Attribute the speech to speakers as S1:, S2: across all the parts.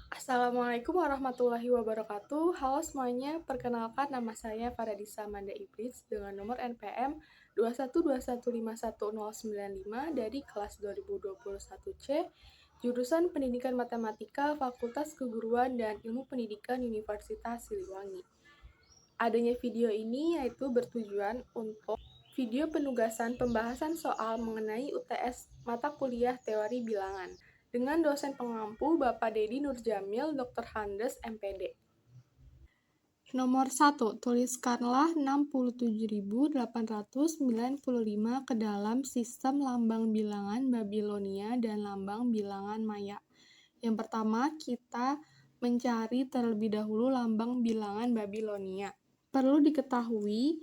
S1: Assalamualaikum warahmatullahi wabarakatuh. Halo semuanya, perkenalkan nama saya Faradisa Manda Iblis dengan nomor NPM 212151095 dari kelas 2021C, jurusan Pendidikan Matematika Fakultas Keguruan dan Ilmu Pendidikan Universitas Siliwangi. Adanya video ini yaitu bertujuan untuk video penugasan pembahasan soal mengenai UTS mata kuliah teori bilangan dengan dosen pengampu Bapak Dedi Nurjamil, Dr. Handes, MPD. Nomor 1, tuliskanlah 67.895 ke dalam sistem lambang bilangan Babilonia dan lambang bilangan Maya. Yang pertama, kita mencari terlebih dahulu lambang bilangan Babilonia. Perlu diketahui,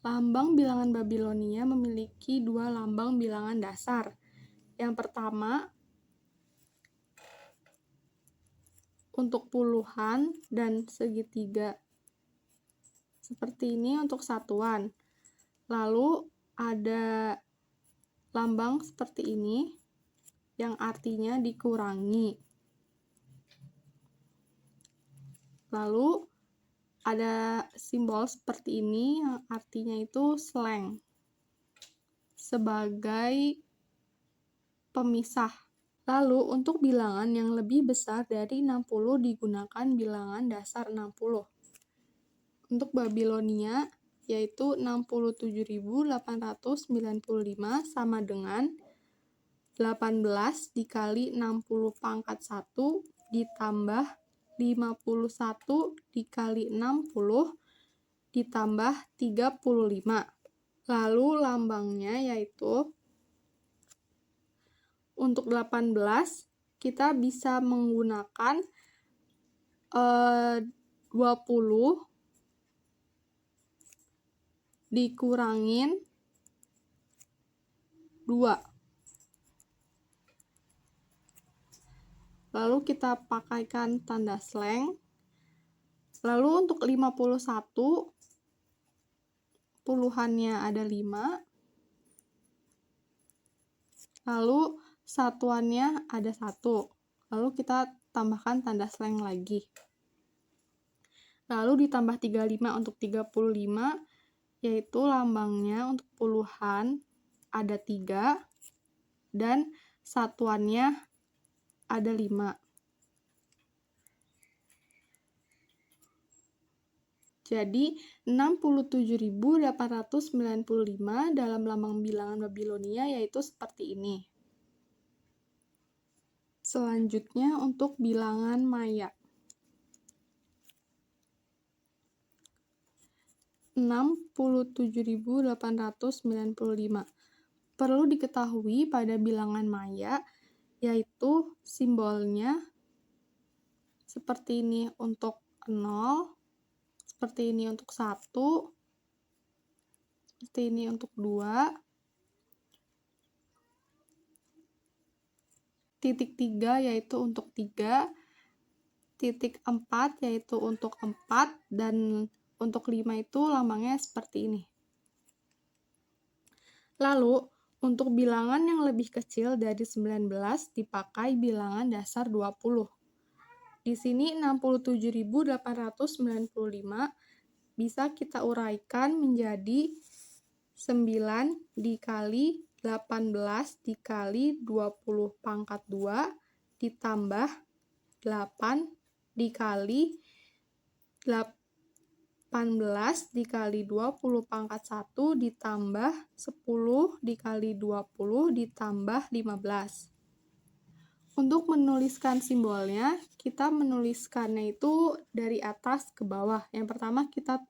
S1: lambang bilangan Babilonia memiliki dua lambang bilangan dasar. Yang pertama, untuk puluhan dan segitiga. Seperti ini untuk satuan. Lalu ada lambang seperti ini yang artinya dikurangi. Lalu ada simbol seperti ini yang artinya itu slang sebagai pemisah. Lalu untuk bilangan yang lebih besar dari 60 digunakan bilangan dasar 60. Untuk Babilonia yaitu 67.895 sama dengan 18 dikali 60 pangkat 1 ditambah 51 dikali 60 ditambah 35. Lalu lambangnya yaitu untuk 18 kita bisa menggunakan 20 dikurangin 2. Lalu kita pakaikan tanda slang. Lalu untuk 51, puluhannya ada 5. Lalu satuannya ada 1. Lalu kita tambahkan tanda slang lagi. Lalu ditambah 35 untuk 35, yaitu lambangnya untuk puluhan ada 3 dan satuannya ada 5. Jadi 67.895 dalam lambang bilangan Babilonia yaitu seperti ini. Selanjutnya untuk bilangan Maya. 67.895. Perlu diketahui pada bilangan Maya yaitu simbolnya seperti ini untuk 0, seperti ini untuk 1, seperti ini untuk 2, titik 3 yaitu untuk 3, titik 4 yaitu untuk 4, dan untuk 5 itu lambangnya seperti ini. Lalu, untuk bilangan yang lebih kecil dari 19 dipakai bilangan dasar 20. Di sini 67.895 bisa kita uraikan menjadi 9 dikali 18 dikali 20 pangkat 2 ditambah 8 dikali 18 dikali 20 pangkat 1 ditambah 10 dikali 20 ditambah 15. Untuk menuliskan simbolnya, kita menuliskannya itu dari atas ke bawah. Yang pertama kita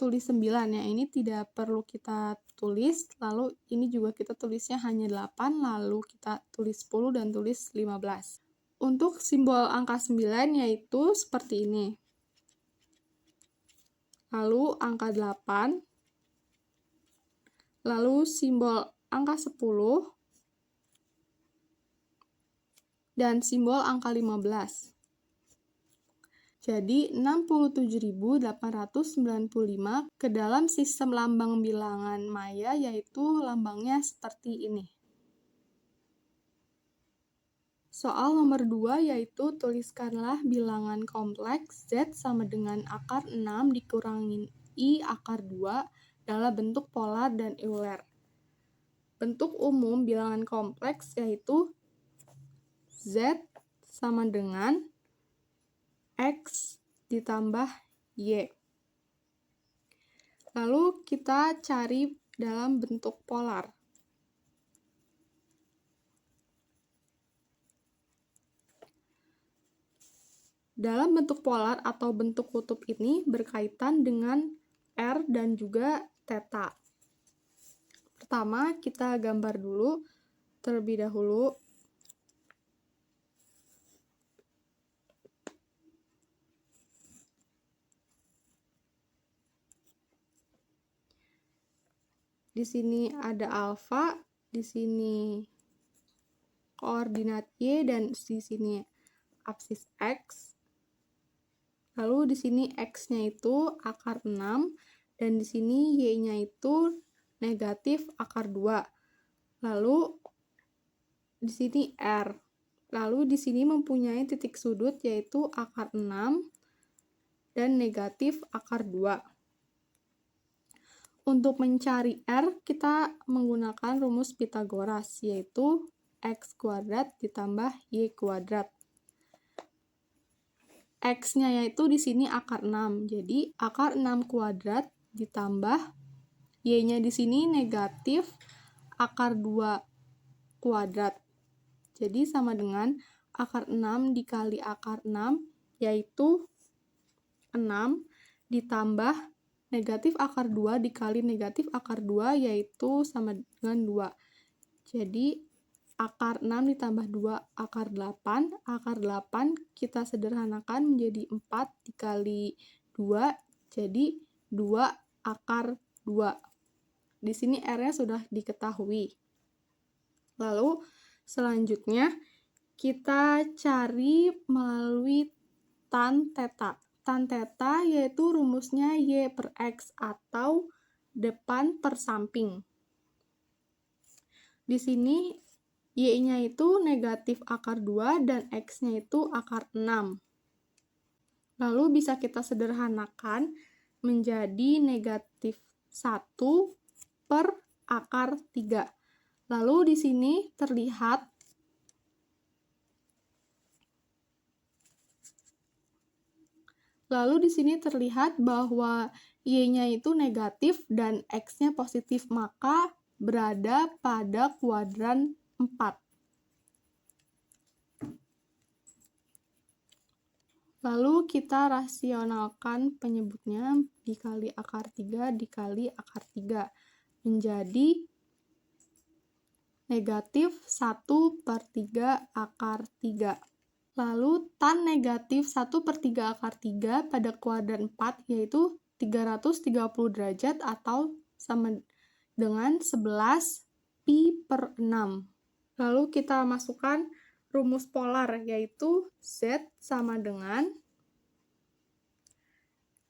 S1: tulis 9 ya, ini tidak perlu kita tulis, lalu ini juga kita tulisnya hanya 8, lalu kita tulis 10 dan tulis 15. Untuk simbol angka 9 yaitu seperti ini. Lalu angka 8, lalu simbol angka 10, dan simbol angka 15. Jadi 67.895 ke dalam sistem lambang bilangan Maya yaitu lambangnya seperti ini. Soal nomor 2 yaitu tuliskanlah bilangan kompleks Z sama dengan akar 6 dikurangin I akar 2 dalam bentuk polar dan Euler. Bentuk umum bilangan kompleks yaitu Z sama dengan X ditambah Y. Lalu kita cari dalam bentuk polar. Dalam bentuk polar atau bentuk kutub ini berkaitan dengan R dan juga theta. Pertama, kita gambar dulu terlebih dahulu. Di sini ada alfa, di sini koordinat Y, dan di sini absis X. Lalu di sini X-nya itu akar 6, dan di sini Y-nya itu negatif akar 2. Lalu di sini R. Lalu di sini mempunyai titik sudut yaitu akar 6 dan negatif akar 2. Untuk mencari R, kita menggunakan rumus Pythagoras, yaitu X kuadrat ditambah Y kuadrat. X-nya yaitu di sini akar 6. Jadi akar 6 kuadrat ditambah Y-nya di sini negatif akar 2 kuadrat. Jadi sama dengan akar 6 dikali akar 6 yaitu 6 ditambah negatif akar 2 dikali negatif akar 2 yaitu sama dengan 2. Jadi akar 6 ditambah 2 akar 8. Akar 8 kita sederhanakan menjadi 4 dikali 2, jadi 2 akar 2. Di sini R-nya sudah diketahui. Lalu selanjutnya kita cari melalui tan theta. Tan theta yaitu rumusnya Y per X atau depan per samping. Di sini Y-nya itu negatif akar 2 dan X-nya itu akar 6. Lalu bisa kita sederhanakan menjadi negatif 1 per akar 3. Lalu di sini terlihat bahwa Y-nya itu negatif dan X-nya positif, maka berada pada kuadran 4. Lalu kita rasionalkan penyebutnya dikali akar 3 dikali akar 3 menjadi negatif 1 per 3 akar 3. Lalu tan negatif 1 per 3 akar 3 pada kuadran 4 yaitu 330 derajat atau sama dengan 11 pi per 6. Lalu kita masukkan rumus polar yaitu Z sama dengan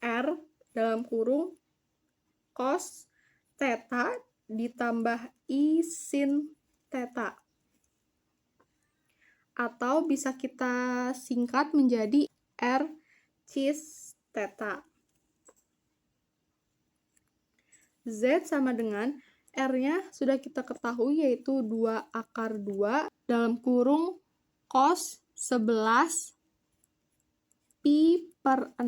S1: R dalam kurung cos theta ditambah I sin theta. Atau bisa kita singkat menjadi R cis theta. Z sama dengan R-nya sudah kita ketahui yaitu 2 akar 2 dalam kurung cos 11 pi per 6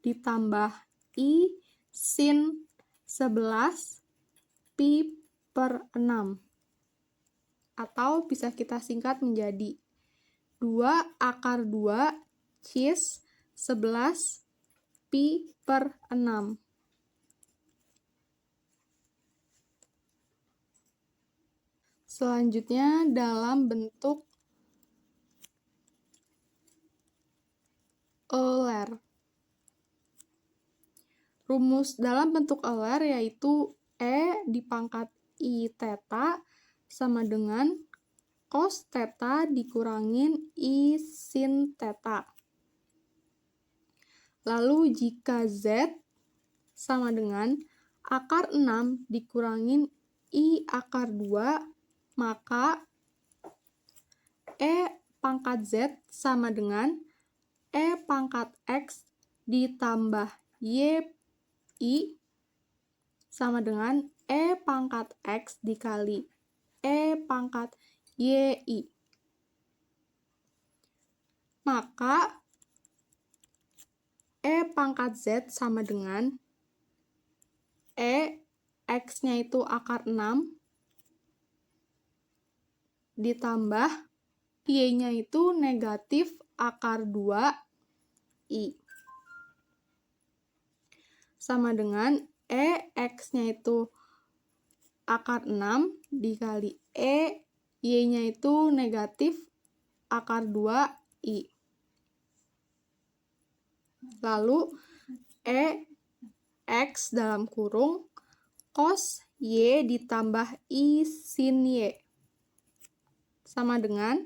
S1: ditambah I sin 11 pi per 6. Atau bisa kita singkat menjadi 2 akar 2 cis 11 pi per 6. Selanjutnya dalam bentuk Euler. Rumus dalam bentuk Euler yaitu E dipangkat I theta sama dengan cos theta dikurangin I sin theta. Lalu jika Z sama dengan akar 6 dikurangin I akar 2, maka E pangkat Z sama dengan E pangkat X ditambah Y sama dengan E pangkat X dikali E pangkat YI. Maka E pangkat Z sama dengan E, X-nya itu akar 6, ditambah Y-nya itu negatif akar 2I. Sama dengan E, X-nya itu akar 6 dikali E, Y-nya itu negatif akar 2I. Lalu E, X dalam kurung cos Y ditambah I sin Y. Sama dengan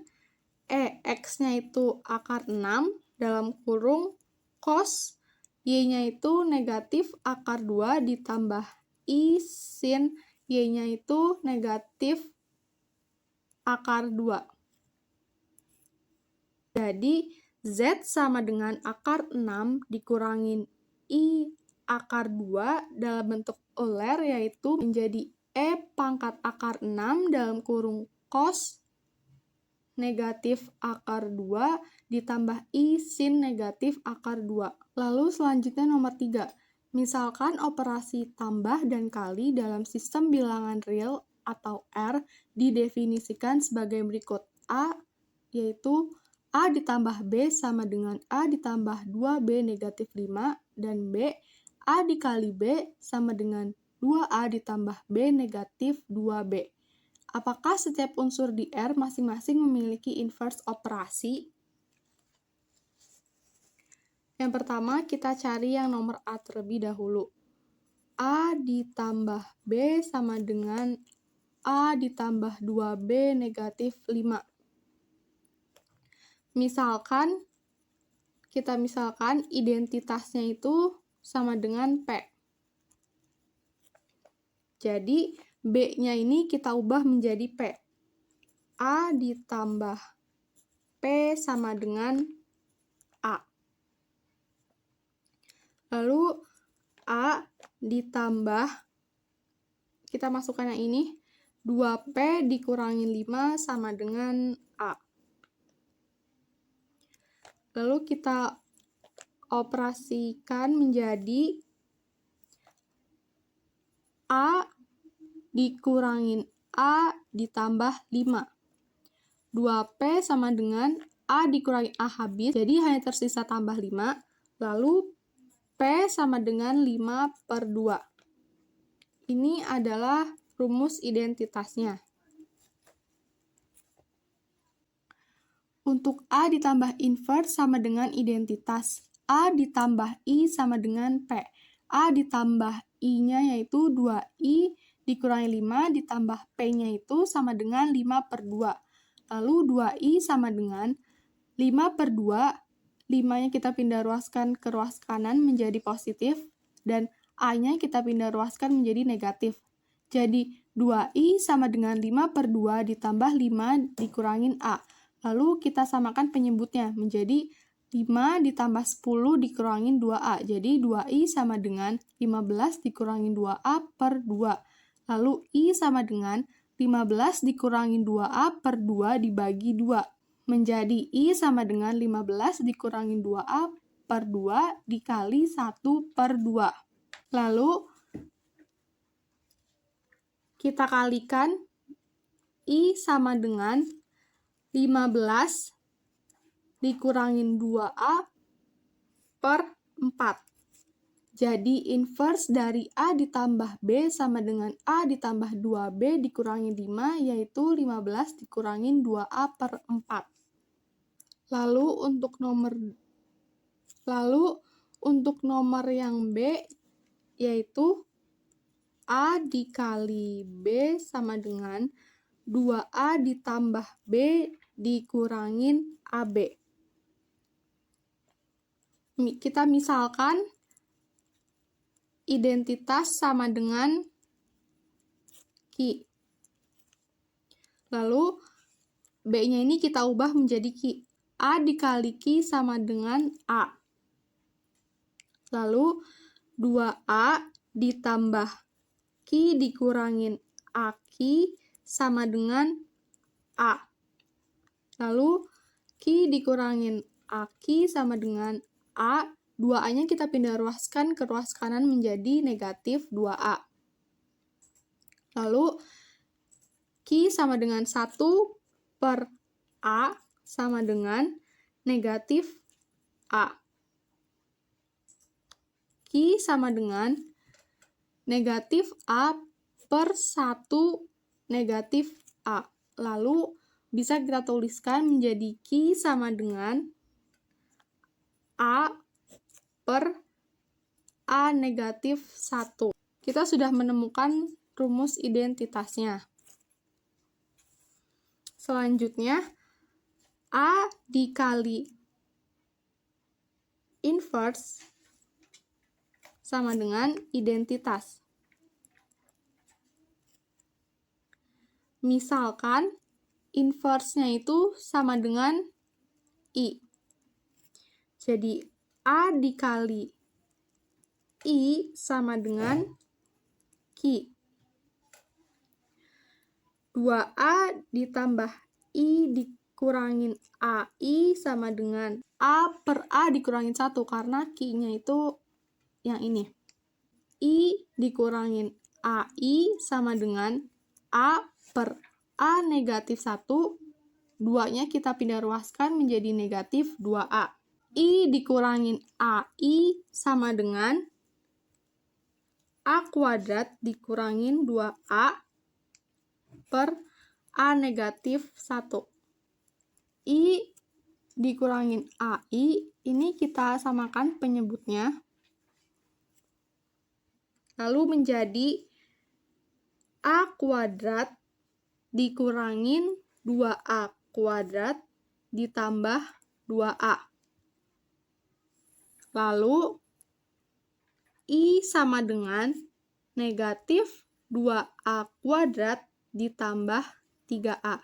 S1: E, X-nya itu akar 6 dalam kurung cos Y-nya itu negatif akar 2 ditambah I sin Y-nya itu negatif akar 2. Jadi, Z sama dengan akar 6 dikurangin I akar 2 dalam bentuk Euler, yaitu menjadi E pangkat akar 6 dalam kurung cos negatif akar 2 ditambah I sin negatif akar 2. Lalu selanjutnya nomor 3. Misalkan operasi tambah dan kali dalam sistem bilangan real atau R didefinisikan sebagai berikut. A, yaitu A ditambah B sama dengan A ditambah 2B negatif 5, dan B, A dikali B sama dengan 2A ditambah B negatif 2B. Apakah setiap unsur di R masing-masing memiliki inverse operasi? Yang pertama, kita cari yang nomor A terlebih dahulu. A ditambah B sama dengan A ditambah 2B negatif 5. Kita misalkan identitasnya itu sama dengan P. Jadi, B-nya ini kita ubah menjadi P. A ditambah P sama dengan A. Lalu, A ditambah, kita masukkan yang ini, 2P dikurangin 5 sama dengan A. Lalu kita operasikan menjadi A dikurangin A ditambah 5. 2P sama dengan A dikurangi A habis, jadi hanya tersisa tambah 5. Lalu P sama dengan 5/2. Ini adalah rumus identitasnya. Untuk A ditambah inverse sama dengan identitas. A ditambah I sama dengan P. A ditambah I-nya yaitu 2I dikurangi 5 ditambah P-nya itu sama dengan 5/2. Lalu 2I sama dengan 5/2. 5-nya kita pindah ruaskan ke ruas kanan menjadi positif, dan A-nya kita pindah ruaskan menjadi negatif. Jadi 2I sama dengan 5/2 ditambah 5 dikurangin A. Lalu kita samakan penyebutnya menjadi 5 ditambah 10 dikurangin 2A. Jadi 2I sama dengan 15 dikurangin 2A/2. Lalu I sama dengan 15 dikurangin 2A/2 dibagi 2. Menjadi I sama dengan 15 dikurangin 2A/2 dikali 1/2. Lalu kita kalikan I sama dengan 15 dikurangin 2A/4. Jadi inverse dari A ditambah B sama dengan A ditambah 2B dikurangin 5, yaitu 15 dikurangin 2A/4. Lalu untuk nomor yang B, yaitu A dikali B sama dengan 2A ditambah B dikurangin AB. Kita misalkan identitas sama dengan Q. Lalu B-nya ini kita ubah menjadi Q. A dikali Q sama dengan A. Lalu 2A ditambah Q dikurangin AQ sama dengan A. Lalu Q dikurangin AQ sama dengan A. 2A-nya kita pindah ruaskan ke ruas kanan menjadi negatif 2A. Lalu Q sama dengan 1 per A sama dengan negatif A. Q sama dengan negatif A per 1 negatif A. Lalu bisa kita tuliskan menjadi Q sama dengan A per A negatif 1. Kita sudah menemukan rumus identitasnya. Selanjutnya, A dikali inverse sama dengan identitas. Misalkan, inverse-nya itu sama dengan I. Jadi, A dikali I sama dengan Q. 2A ditambah I dikurangin AI sama dengan A per A dikurangin 1, karena Q-nya itu yang ini. I dikurangin AI sama dengan A per A negatif 1, 2-nya kita pindah ruaskan menjadi negatif 2A. I dikurangin AI sama dengan A kuadrat dikurangin 2A per A negatif 1. I dikurangin AI, ini kita samakan penyebutnya. Lalu menjadi A kuadrat dikurangin 2A kuadrat ditambah 2A. Lalu I sama dengan negatif 2A kuadrat ditambah 3A.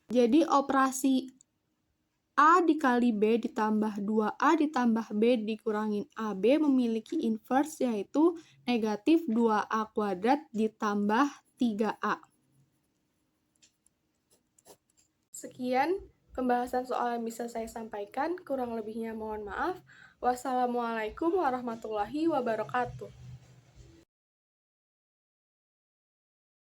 S1: Jadi operasi A dikali B ditambah 2A ditambah B dikurangin AB memiliki inverse, yaitu negatif 2A kuadrat ditambah 3A. Sekian pembahasan soal yang bisa saya sampaikan, kurang lebihnya mohon maaf. Wassalamualaikum warahmatullahi wabarakatuh.